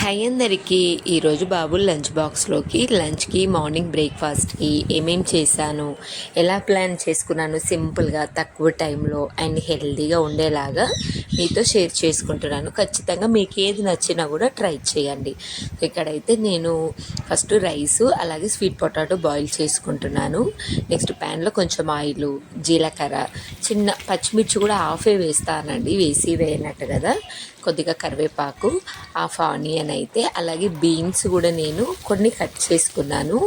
Hi అందరికీ. ఈరోజు బాబు లంచ్కి మార్నింగ్ బ్రేక్ఫాస్ట్కి ఏమేమి చేశాను, ఎలా ప్లాన్ చేసుకున్నాను సింపుల్గా తక్కువ టైంలో అండ్ హెల్తీగా ఉండేలాగా మీతో షేర్ చేసుకుంటున్నాను. ఖచ్చితంగా మీకు ఏది నచ్చినా కూడా ట్రై చేయండి. ఇక్కడైతే నేను ఫస్ట్ రైసు అలాగే స్వీట్ పొటాటో బాయిల్ చేసుకుంటున్నాను. నెక్స్ట్ ప్యాన్లో కొంచెం ఆయిల్, జీలకర్ర, చిన్న పచ్చిమిర్చి కూడా హాఫే వేస్తానండి, వేయనట్టు కదా, కొద్దిగా కరివేపాకు, హాఫ్ ఆనియన్ అయితే, అలాగే బీన్స్ కూడా నేను కొన్ని కట్ చేసుకున్నాను.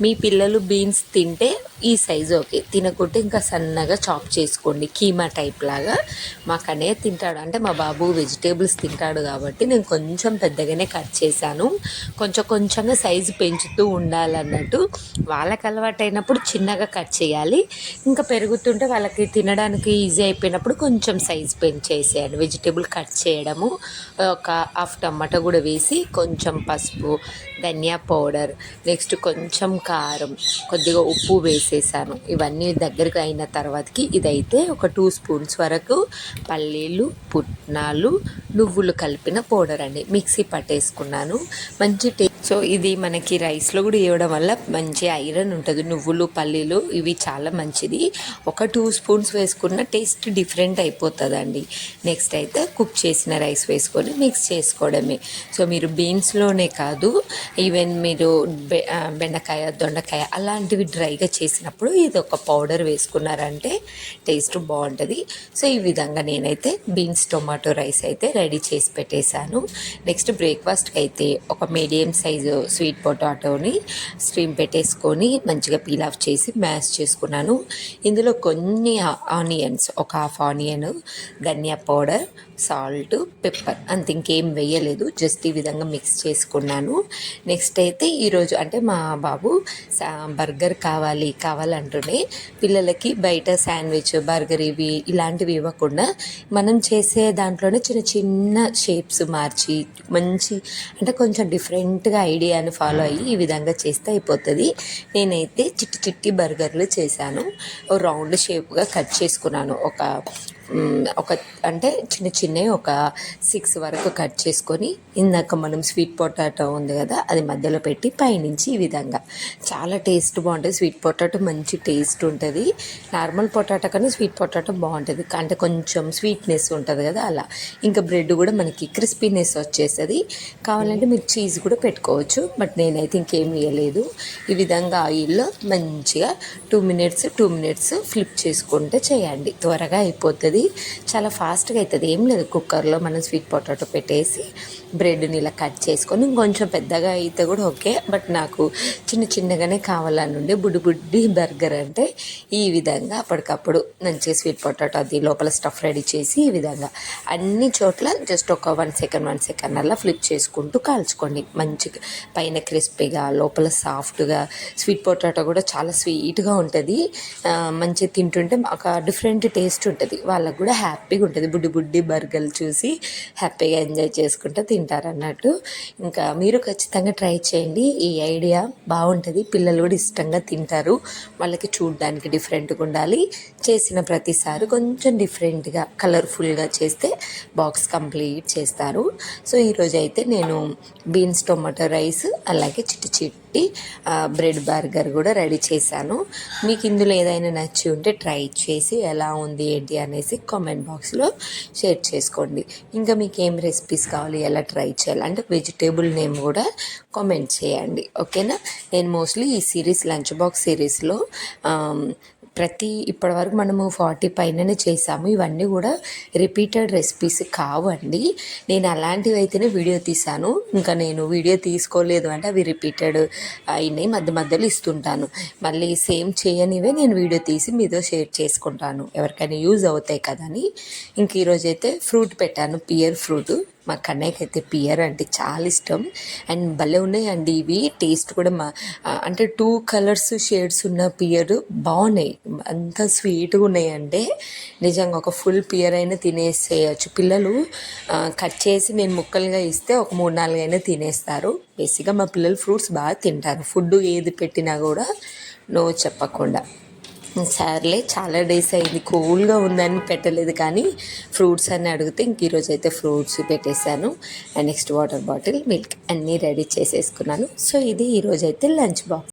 మీ పిల్లలు బీన్స్ తింటే ఈ సైజు ఓకే, తినకుంటే ఇంకా సన్నగా చాప్ చేసుకోండి, కీమా టైప్ లాగా. మా కన్నయ్య తింటాడు, అంటే మా బాబు వెజిటేబుల్స్ తింటాడు కాబట్టి నేను కొంచెం పెద్దగానే కట్ చేశాను. కొంచెంగా సైజు పెంచుతూ ఉండాలన్నట్టు. వాళ్ళకి అలవాటు అయినప్పుడు చిన్నగా కట్ చేయాలి, ఇంకా పెరుగుతుంటే వాళ్ళకి తినడానికి ఈజీ అయిపోయినప్పుడు కొంచెం సైజు పెంచేసేయాలి. వెజిటేబుల్ కట్ చేయడము, ఒక హాఫ్ టమాటా కూడా వేసి, కొంచెం పసుపు, ధనియా పౌడర్, నెక్స్ట్ కొంచెం కారం, కొద్దిగా ఉప్పు వేసేసాను. ఇవన్నీ దగ్గరికి అయిన తర్వాతకి ఇదైతే ఒక 2 స్పూన్స్ వరకు పల్లీలు, పుట్నాలు, నువ్వులు కలిపిన పౌడర్ అండి, మిక్సీ పట్టేసుకున్నాను. మంచి సో ఇది మనకి రైస్లో కూడా వేయడం వల్ల మంచి ఐరన్ ఉంటుంది. నువ్వులు, పల్లీలు ఇవి చాలా మంచిది. ఒక 2 స్పూన్స్ వేసుకున్న టేస్ట్ డిఫరెంట్ అయిపోతుందండి. నెక్స్ట్ అయితే కుక్ చేసిన రైస్ వేసుకొని మిక్స్ చేసుకోవడమే. సో మీరు బీన్స్లోనే కాదు, ఈవెన్ మీరు బెండకాయ, దొండకాయ అలాంటివి డ్రైగా చేసినప్పుడు ఇది ఒక పౌడర్ వేసుకున్నారంటే టేస్ట్ బాగుంటుంది. సో ఈ విధంగా నేనైతే బీన్స్ టొమాటో రైస్ అయితే రెడీ చేసి పెట్టేశాను. నెక్స్ట్ బ్రేక్ఫాస్ట్కి అయితే ఒక మీడియం సైజు స్వీట్ పొటాటోని స్టీమ్ పెట్టేసుకొని మంచిగా పీల్ ఆఫ్ చేసి మ్యాష్ చేసుకున్నాను. ఇందులో కొన్ని ఆనియన్స్, ఒక హాఫ్ ఆనియన్, ధనియా పౌడర్, సాల్ట్, పెప్పర్, అంత ఇంకేం వేయలేదు, జస్ట్ ఈ విధంగా మిక్స్ చేసుకున్నాను. నెక్స్ట్ అయితే ఈరోజు అంటే మా బాబు బర్గర్ కావాలంటూనే పిల్లలకి బయట శాండ్విచ్, బర్గర్ ఇలాంటివి ఇవ్వకుండా మనం చేసే దాంట్లోనే చిన్న చిన్న షేప్స్ మార్చి మంచి అంటే కొంచెం డిఫరెంట్గా ఐడియాని ఫాలో అయ్యి ఈ విధంగా చేస్తే అయిపోతుంది. నేనైతే చిట్టి బర్గర్లు చేశాను. రౌండ్ షేప్గా కట్ చేసుకున్నాను. ఒక అంటే చిన్నవి ఒక 6 వరకు కట్ చేసుకొని, ఇందాక మనం స్వీట్ పొటాటో ఉంది కదా అది మధ్యలో పెట్టి పైనుంచి ఈ విధంగా చాలా టేస్ట్ బాగుంటుంది. స్వీట్ పొటాటో మంచి టేస్ట్ ఉంటుంది. నార్మల్ పొటాటో కానీ స్వీట్ పొటాటో బాగుంటుంది, అంటే కొంచెం స్వీట్నెస్ ఉంటుంది కదా అలా. ఇంకా బ్రెడ్ కూడా మనకి క్రిస్పీనెస్ వచ్చేస్తుంది. కావాలంటే మీరు చీజ్ కూడా పెట్టుకోవచ్చు, బట్ నేనైతే ఇంకేం వేయలేదు. ఈ విధంగా ఆయిల్లో మంచిగా 2 మినిట్స్ ఫ్లిప్ చేసుకుంటే చేయండి, త్వరగా అయిపోతుంది, చాలా ఫాస్ట్గా అవుతుంది. ఏం లేదు, కుక్కర్లో మనం స్వీట్ పొటాటో పెట్టేసి బ్రెడ్ని ఇలా కట్ చేసుకొని, ఇంకొంచెం పెద్దగా అయితే కూడా ఓకే, బట్ నాకు చిన్నగానే కావాలనుండి బుడ్డి బర్గర్ అంటే ఈ విధంగా అప్పటికప్పుడు మంచిగా స్వీట్ పొటాటో అది లోపల స్టఫ్ రెడీ చేసి ఈ విధంగా అన్ని చోట్ల జస్ట్ ఒక 1 సెకండ్ అలా ఫ్లిప్ చేసుకుంటూ కాల్చుకోండి. మంచిగా పైన క్రిస్పీగా, లోపల సాఫ్ట్గా. స్వీట్ పొటాటో కూడా చాలా స్వీట్గా ఉంటుంది, మంచిగా తింటుంటే ఒక డిఫరెంట్ టేస్ట్ ఉంటుంది. వాళ్ళకు కూడా హ్యాపీగా ఉంటుంది, బుడ్డి బర్గర్లు చూసి హ్యాపీగా ఎంజాయ్ చేసుకుంటూ తింటారన్నట్టు. ఇంకా మీరు ఖచ్చితంగా ట్రై చేయండి, ఈ ఐడియా బాగుంటుంది, పిల్లలు కూడా ఇష్టంగా తింటారు. వాళ్ళకి చూడడానికి డిఫరెంట్గా ఉండాలి, చేసిన ప్రతిసారి కొంచెం డిఫరెంట్గా కలర్ఫుల్గా చేస్తే బాక్స్ కంప్లీట్ చేస్తారు. సో ఈరోజు అయితే నేను బీన్స్ టొమాటో రైస్ అలాగే చిట్టి బ్రెడ్ బర్గర్ కూడా రెడీ చేశాను. మీకు ఇందులో ఏదైనా నచ్చి ఉంటే ట్రై చేసి ఎలా ఉంది ఏంటి అనేసి కామెంట్ బాక్స్లో షేర్ చేసుకోండి. ఇంకా మీకు ఏం రెసిపీస్ కావాలి, ఎలా ట్రై చేయాలి అంటే వెజిటేబుల్ నేమ్ కూడా కామెంట్ చేయండి, ఓకేనా. నేను మోస్ట్లీ ఈ లంచ్ బాక్స్ సిరీస్లో ఇప్పటివరకు మనము 40 పైననే చేసాము. ఇవన్నీ కూడా రిపీటెడ్ రెసిపీస్ కావండి. నేను అలాంటివి అయితేనే వీడియో తీసాను, ఇంకా నేను వీడియో తీసుకోలేదు అంటే అవి రిపీటెడ్ అయినాయి, మధ్యలో ఇస్తుంటాను. మళ్ళీ సేమ్ చేయనివే నేను వీడియో తీసి మీతో షేర్ చేసుకుంటాను, ఎవరికైనా యూజ్ అవుతాయి కదా అని. ఇంక ఈరోజైతే ఫ్రూట్ పెట్టాను, పియర్ ఫ్రూట్. మా కన్నయ్యకి అయితే పియర్ అంటే చాలా ఇష్టం, అండ్ భలే ఉన్నాయండి ఇవి. టేస్ట్ కూడా అంటే 2 కలర్స్ షేడ్స్ ఉన్న పియర్ బాగున్నాయి, అంత స్వీట్గా ఉన్నాయంటే నిజంగా ఒక ఫుల్ పియర్ అయినా తినేసేయచ్చు. పిల్లలు కట్ చేసి నేను ముక్కలుగా ఇస్తే ఒక 3-4 అయినా తినేస్తారు. బేసిక్గా మా పిల్లలు ఫ్రూట్స్ బాగా తింటారు, ఫుడ్ ఏది పెట్టినా కూడా నో చెప్పకుండా. సర్లే చాలా డేస్ అయింది కూల్గా ఉందని పెట్టలేదు కానీ ఫ్రూట్స్ అన్నీ అడిగితే ఇంక ఈరోజు అయితే ఫ్రూట్స్ పెట్టేశాను and next water bottle milk అన్నీ రెడీ చేసేసుకున్నాను. సో ఇది ఈరోజు అయితే లంచ్ బాక్స్.